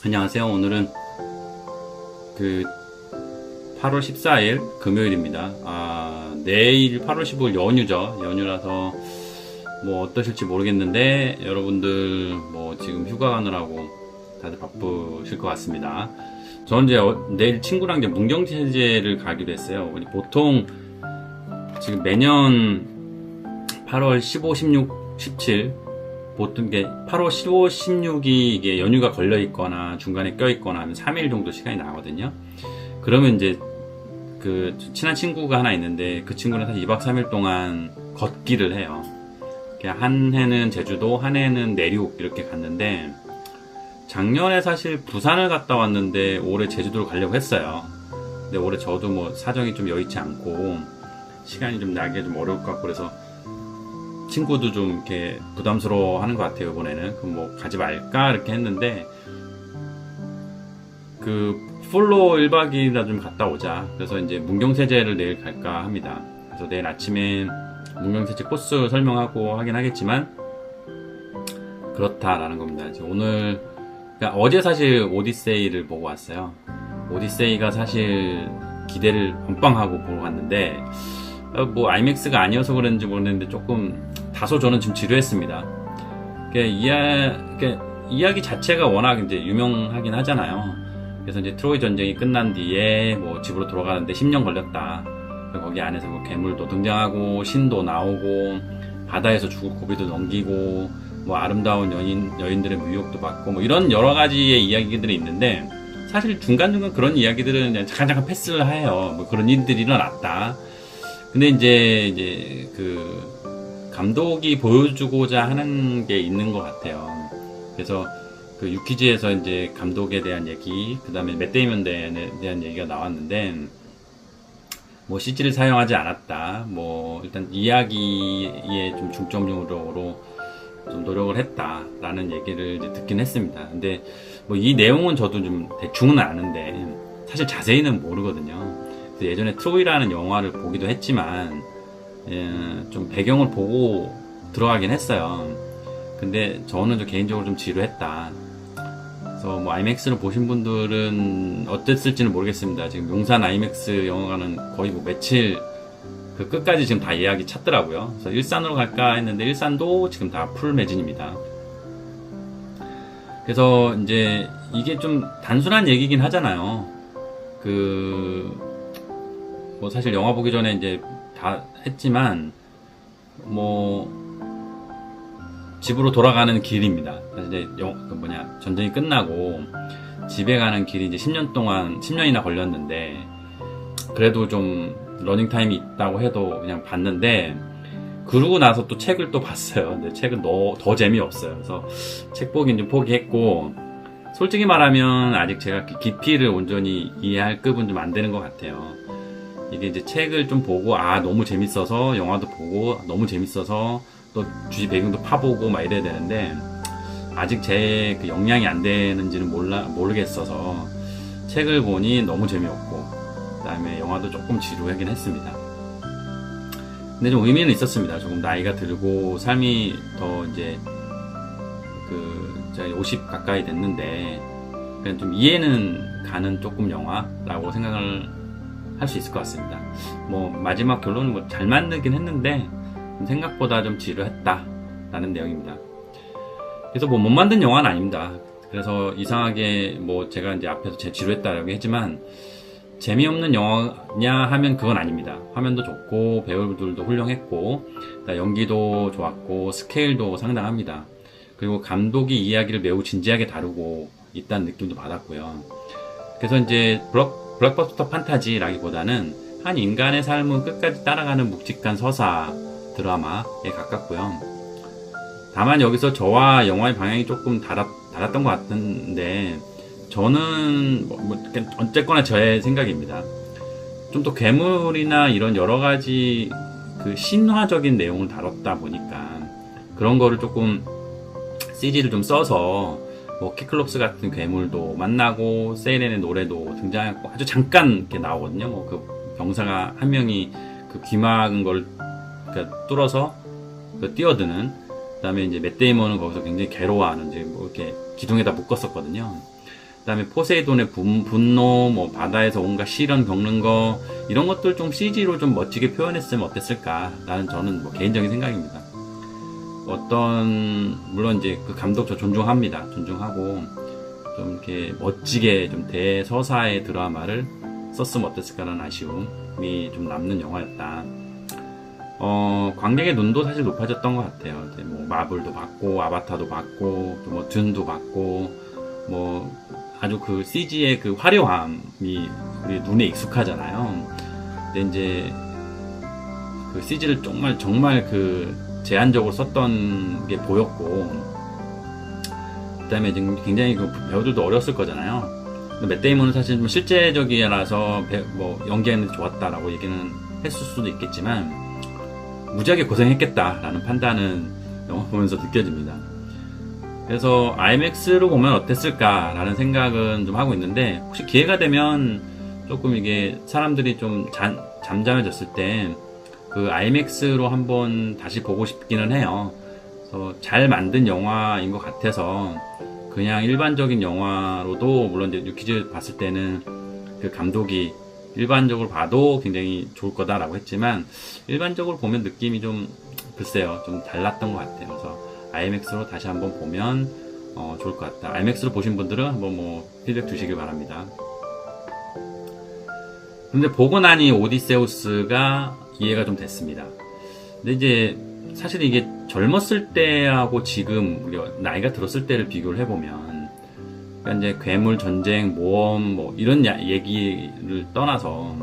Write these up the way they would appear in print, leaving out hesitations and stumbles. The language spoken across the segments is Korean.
안녕하세요. 오늘은 8월 14일 금요일입니다. 내일 8월 15일 연휴죠. 연휴라서 뭐 어떠실지 모르겠는데 여러분들 뭐 지금 휴가 가느라고 다들 바쁘실 것 같습니다. 저는 이제 내일 친구랑 이제 문경세제를 가기로 했어요. 보통 지금 매년 8월 15, 16, 17 보통 이게 8월 15, 16이 이게 연휴가 걸려 있거나 중간에 껴 있거나 하면 3일 정도 시간이 나거든요. 그러면 이제 친한 친구가 하나 있는데 그 친구는 사실 2박 3일 동안 걷기를 해요. 한 해는 제주도, 한 해는 내륙 이렇게 갔는데 작년에 사실 부산을 갔다 왔는데 올해 제주도를 가려고 했어요. 근데 올해 저도 뭐 사정이 좀 여의치 않고 시간이 좀 나기가 좀 어려울 것 같고 그래서 친구도 좀 이렇게 부담스러워 하는 것 같아요, 이번에는. 그럼 뭐 가지 말까? 이렇게 했는데, 풀로 1박 2일이나 좀 갔다 오자. 그래서 이제 문경세제를 내일 갈까 합니다. 그래서 내일 아침에 문경세제 코스 설명하고 하긴 하겠지만, 그렇다라는 겁니다. 이제 오늘, 그러니까 어제 사실 오디세이를 보고 왔어요. 오디세이가 사실 기대를 번빵하고 보러 갔는데, 뭐 아이맥스가 아니어서 그런지 모르겠는데 조금 다소 저는 좀 지루했습니다. 이야기 자체가 워낙 이제 유명하긴 하잖아요. 그래서 이제 트로이 전쟁이 끝난 뒤에 뭐 집으로 돌아가는데 10년 걸렸다. 거기 안에서 뭐 괴물도 등장하고 신도 나오고 바다에서 죽을 고비도 넘기고 뭐 아름다운 여인들의 유혹도 받고 뭐 이런 여러 가지의 이야기들이 있는데 사실 중간중간 그런 이야기들은 그냥 잠깐 패스를 해요. 뭐 그런 일들이 일어났다. 근데 이제 감독이 보여주고자 하는 게 있는 것 같아요. 그래서 유키즈에서 이제 감독에 대한 얘기, 그 다음에 맷 데이먼에 대한 얘기가 나왔는데, 뭐 CG를 사용하지 않았다. 뭐 일단 이야기에 좀 중점적으로 좀 노력을 했다라는 얘기를 이제 듣긴 했습니다. 근데 뭐 이 내용은 저도 좀 대충은 아는데 사실 자세히는 모르거든요. 예전에 트로이라는 영화를 보기도 했지만 좀 배경을 보고 들어가긴 했어요. 근데 저는 좀 개인적으로 좀 지루했다. 그래서 뭐 아이맥스를 보신 분들은 어땠을지는 모르겠습니다. 지금 용산 아이맥스 영화관은 거의 뭐 며칠 끝까지 지금 다 예약이 찼더라고요. 그래서 일산으로 갈까 했는데 일산도 지금 다 풀 매진입니다. 그래서 이제 이게 좀 단순한 얘기긴 하잖아요. 뭐 사실 영화 보기 전에 이제 다 했지만 뭐 집으로 돌아가는 길입니다. 그래서 이제 전쟁이 끝나고 집에 가는 길이 이제 10년이나 걸렸는데 그래도 좀 러닝 타임이 있다고 해도 그냥 봤는데 그러고 나서 또 책을 또 봤어요. 근데 책은 더 재미없어요. 그래서 책 보긴 좀 포기했고 솔직히 말하면 아직 제가 깊이를 온전히 이해할 급은 좀 안 되는 것 같아요. 이게 이제 책을 좀 보고 너무 재밌어서 영화도 보고 너무 재밌어서 또 주시 배경도 파보고 막 이래야 되는데 아직 제 역량이 안 되는지는 모르겠어서 책을 보니 너무 재미없고 그 다음에 영화도 조금 지루하긴 했습니다. 근데 좀 의미는 있었습니다. 조금 나이가 들고 삶이 더 이제 제가 50 가까이 됐는데 그냥 좀 이해는 가는 조금 영화라고 생각을 할 수 있을 것 같습니다. 뭐 마지막 결론은 뭐 잘 만들긴 했는데 생각보다 좀 지루했다라는 내용입니다. 그래서 뭐 못 만든 영화는 아닙니다. 그래서 이상하게 뭐 제가 이제 앞에서 지루했다라고 했지만 재미없는 영화냐 하면 그건 아닙니다. 화면도 좋고 배우들도 훌륭했고 연기도 좋았고 스케일도 상당합니다. 그리고 감독이 이야기를 매우 진지하게 다루고 있다는 느낌도 받았고요. 그래서 이제 블록버스터 판타지라기보다는 한 인간의 삶은 끝까지 따라가는 묵직한 서사 드라마에 가깝고요. 다만 여기서 저와 영화의 방향이 조금 달랐던 것 같은데 저는 어쨌거나 저의 생각입니다. 좀 더 괴물이나 이런 여러 가지 신화적인 내용을 다뤘다 보니까 그런 거를 조금 CG를 좀 써서 뭐 키클롭스 같은 괴물도 만나고 세이렌의 노래도 등장했고 아주 잠깐 이렇게 나오거든요. 뭐 병사가 한 명이 귀 막은 걸 뚫어서 뛰어드는. 그다음에 이제 맷 데이먼은 거기서 굉장히 괴로워하는 이제 뭐 이렇게 기둥에다 묶었었거든요. 그다음에 포세이돈의 분노, 뭐 바다에서 온갖 시련 겪는 거 이런 것들 좀 CG로 좀 멋지게 표현했으면 어땠을까라는 저는 뭐 개인적인 생각입니다. 물론 이제 그 감독 저 존중합니다. 존중하고 좀 이렇게 멋지게 좀 대서사의 드라마를 썼으면 어땠을까라는 아쉬움이 좀 남는 영화였다. 관객의 눈도 사실 높아졌던 것 같아요. 이제 뭐 마블도 봤고 아바타도 봤고 또 뭐 듄도 봤고 뭐 아주 그 CG의 그 화려함이 우리 눈에 익숙하잖아요. 근데 이제 그 CG를 정말 그 제한적으로 썼던 게 보였고, 그 다음에 지금 굉장히 그 배우들도 어렸을 거잖아요. 맷 데이먼은 사실 좀 실제적이라서 뭐 연기하는 데 좋았다라고 얘기는 했을 수도 있겠지만, 무지하게 고생했겠다라는 판단은 영화 보면서 느껴집니다. 그래서 IMAX로 보면 어땠을까라는 생각은 좀 하고 있는데, 혹시 기회가 되면 조금 이게 사람들이 좀 잠잠해졌을 때 그 IMAX로 한번 다시 보고 싶기는 해요. 그래서 잘 만든 영화인 것 같아서 그냥 일반적인 영화로도 물론 이제 뉴키즈 봤을 때는 그 감독이 일반적으로 봐도 굉장히 좋을 거다라고 했지만 일반적으로 보면 느낌이 좀 글쎄요 좀 달랐던 것 같아요. 그래서 IMAX로 다시 한번 보면 좋을 것 같다. IMAX로 보신 분들은 한번 뭐 피드백 주시길 바랍니다. 근데 보고 나니 오디세우스가 이해가 좀 됐습니다. 근데 이제 사실 이게 젊었을 때하고 지금 우리가 나이가 들었을 때를 비교를 해보면 그러니까 이제 괴물, 전쟁, 모험 뭐 이런 얘기를 떠나서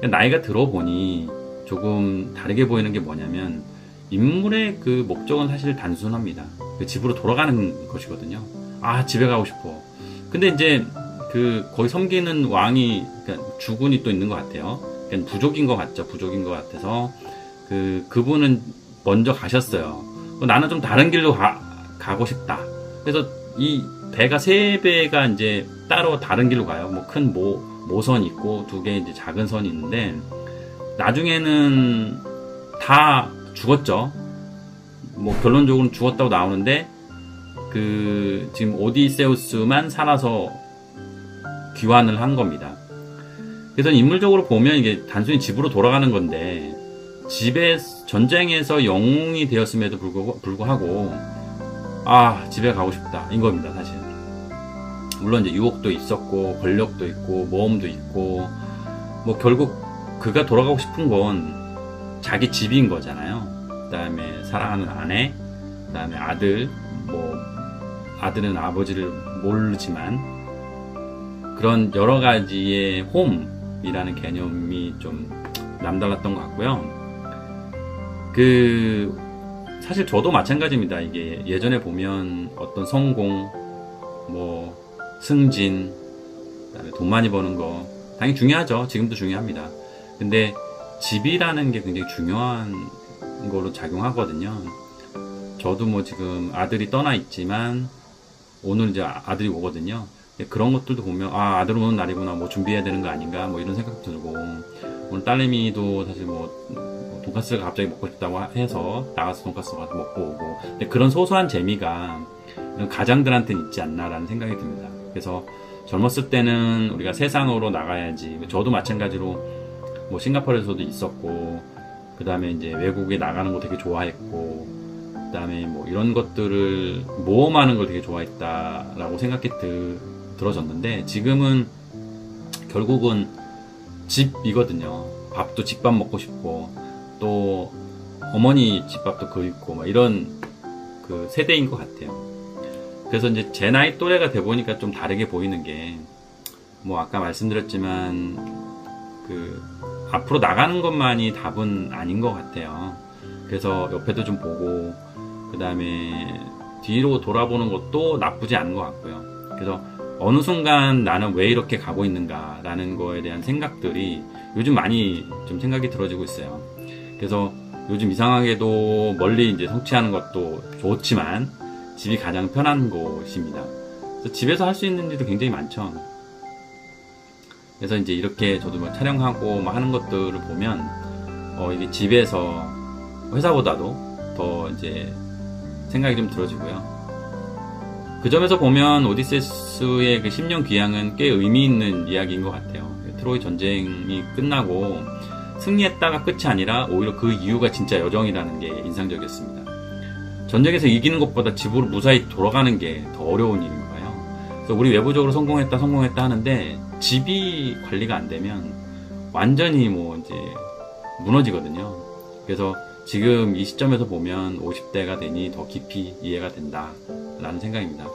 나이가 들어보니 조금 다르게 보이는 게 뭐냐면 인물의 그 목적은 사실 단순합니다. 그 집으로 돌아가는 것이거든요. 아, 집에 가고 싶어. 근데 이제 거기 섬기는 왕이, 그러니까 주군이 또 있는 것 같아요. 그러니까 부족인 것 같죠. 부족인 것 같아서 그분은 먼저 가셨어요. 나는 좀 다른 길로 가고 싶다. 그래서 이 배가 세 배가 이제 따로 다른 길로 가요. 뭐 큰 모선이 있고 두 개 이제 작은 선이 있는데 나중에는 다 죽었죠. 뭐 결론적으로는 죽었다고 나오는데 지금 오디세우스만 살아서 귀환을 한 겁니다. 그래서 인물적으로 보면 이게 단순히 집으로 돌아가는 건데 전쟁에서 영웅이 되었음에도 불구하고 집에 가고 싶다 인 겁니다. 사실 물론 이제 유혹도 있었고 권력도 있고 모험도 있고 뭐 결국 그가 돌아가고 싶은 건 자기 집인 거잖아요. 그 다음에 사랑하는 아내, 그 다음에 아들, 뭐 아들은 아버지를 모르지만 그런 여러 가지의 홈이라는 개념이 좀 남달랐던 것 같고요. 사실 저도 마찬가지입니다. 이게 예전에 보면 어떤 성공, 뭐 승진, 그다음에 돈 많이 버는 거 당연히 중요하죠. 지금도 중요합니다. 근데 집이라는 게 굉장히 중요한 거로 작용하거든요. 저도 뭐 지금 아들이 떠나 있지만 오늘 이제 아들이 오거든요. 그런 것들도 보면 아들 오는 날이구나, 뭐 준비해야 되는 거 아닌가, 뭐 이런 생각도 들고, 오늘 딸내미도 사실 뭐 돈가스가 갑자기 먹고 싶다고 해서 나가서 돈가스 가서 먹고 오고, 근데 그런 소소한 재미가 이런 가장들한테는 있지 않나라는 생각이 듭니다. 그래서 젊었을 때는 우리가 세상으로 나가야지, 저도 마찬가지로 뭐 싱가포르에서도 있었고, 그 다음에 이제 외국에 나가는 거 되게 좋아했고, 그 다음에 뭐 이런 것들을 모험하는 걸 되게 좋아했다라고 생각이 들어졌는데, 지금은 결국은 집이거든요. 밥도 집밥 먹고 싶고, 또 어머니 집밥도 그립고, 막 이런 세대인 것 같아요. 그래서 이제 제 나이 또래가 돼 보니까 좀 다르게 보이는 게, 뭐 아까 말씀드렸지만 앞으로 나가는 것만이 답은 아닌 것 같아요. 그래서 옆에도 좀 보고, 그 다음에 뒤로 돌아보는 것도 나쁘지 않은 것 같고요. 그래서 어느 순간 나는 왜 이렇게 가고 있는가 라는 거에 대한 생각들이 요즘 많이 좀 생각이 들어지고 있어요. 그래서 요즘 이상하게도 멀리 이제 성취하는 것도 좋지만 집이 가장 편한 곳입니다. 그래서 집에서 할 수 있는 일도 굉장히 많죠. 그래서 이제 이렇게 저도 뭐 촬영하고 뭐 하는 것들을 보면 이게 집에서 회사보다도 더 이제 생각이 좀 들어지고요. 그 점에서 보면 오디세우스의 그 10년 귀향은 꽤 의미 있는 이야기인 것 같아요. 트로이 전쟁이 끝나고 승리했다가 끝이 아니라 오히려 그 이유가 진짜 여정이라는 게 인상적이었습니다. 전쟁에서 이기는 것보다 집으로 무사히 돌아가는 게 더 어려운 일인 거예요. 그래서 우리 외부적으로 성공했다 하는데 집이 관리가 안 되면 완전히 뭐 이제 무너지거든요. 그래서 지금 이 시점에서 보면 50대가 되니 더 깊이 이해가 된다 라는 생각입니다.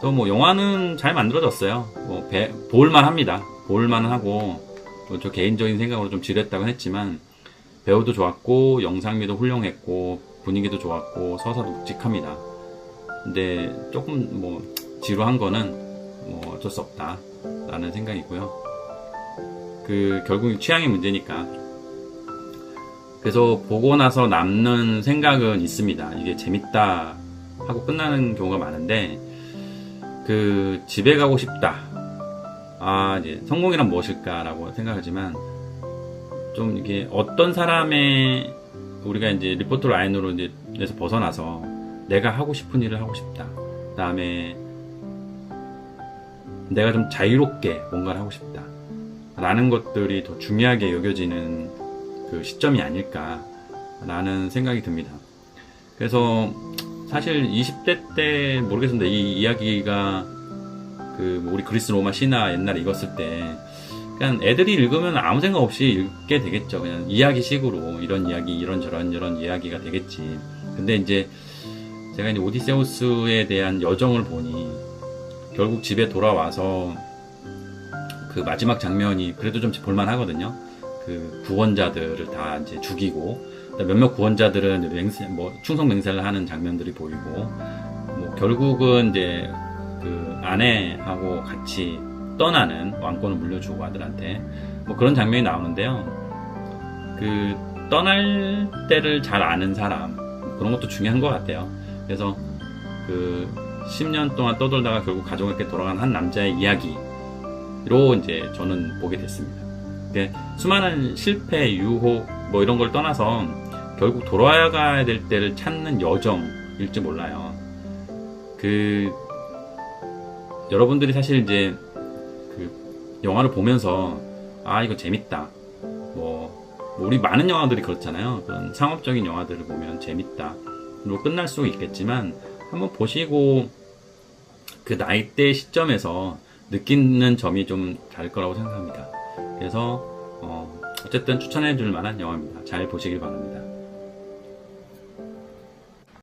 또 뭐 영화는 잘 만들어졌어요. 뭐 볼만 합니다. 볼만 하고 저 개인적인 생각으로 좀 지루했다고 했지만 배우도 좋았고 영상미도 훌륭했고 분위기도 좋았고 서사도 묵직합니다. 근데 조금 뭐 지루한 거는 뭐 어쩔 수 없다 라는 생각이고요. 결국 취향의 문제니까. 그래서 보고 나서 남는 생각은 있습니다. 이게 재밌다 하고 끝나는 경우가 많은데 집에 가고 싶다. 이제 성공이란 무엇일까라고 생각하지만 좀 이게 어떤 사람의 우리가 이제 리포트 라인으로 이제 에서 벗어나서 내가 하고 싶은 일을 하고 싶다. 그 다음에 내가 좀 자유롭게 뭔가를 하고 싶다. 라는 것들이 더 중요하게 여겨지는 그 시점이 아닐까라는 생각이 듭니다. 그래서 사실 20대 때 모르겠습니다. 이 이야기가 우리 그리스 로마 신화 옛날에 읽었을 때 그냥 애들이 읽으면 아무 생각 없이 읽게 되겠죠. 그냥 이야기식으로 이런 이야기, 이런 이야기가 되겠지. 근데 이제 제가 이제 오디세우스에 대한 여정을 보니 결국 집에 돌아와서 그 마지막 장면이 그래도 좀 볼만 하거든요. 구원자들을 다 이제 죽이고 몇몇 구원자들은 충성 맹세를 하는 장면들이 보이고 결국은 이제 아내하고 같이 떠나는 왕권을 물려주고 아들한테 그런 장면이 나오는데요. 떠날 때를 잘 아는 사람 그런 것도 중요한 것 같아요. 그래서 10년 동안 떠돌다가 결국 가족에게 돌아간 한 남자의 이야기로 이제 저는 보게 됐습니다. 수많은 실패, 유혹 이런 걸 떠나서 결국 돌아가야 될 때를 찾는 여정일지 몰라요. 여러분들이 사실 이제 영화를 보면서 이거 재밌다. 우리 많은 영화들이 그렇잖아요. 그런 상업적인 영화들을 보면 재밌다. 끝날 수 있겠지만 한번 보시고 그 나이대 시점에서 느끼는 점이 좀 다를 거라고 생각합니다. 그래서 어쨌든 추천해 줄 만한 영화입니다. 잘 보시길 바랍니다.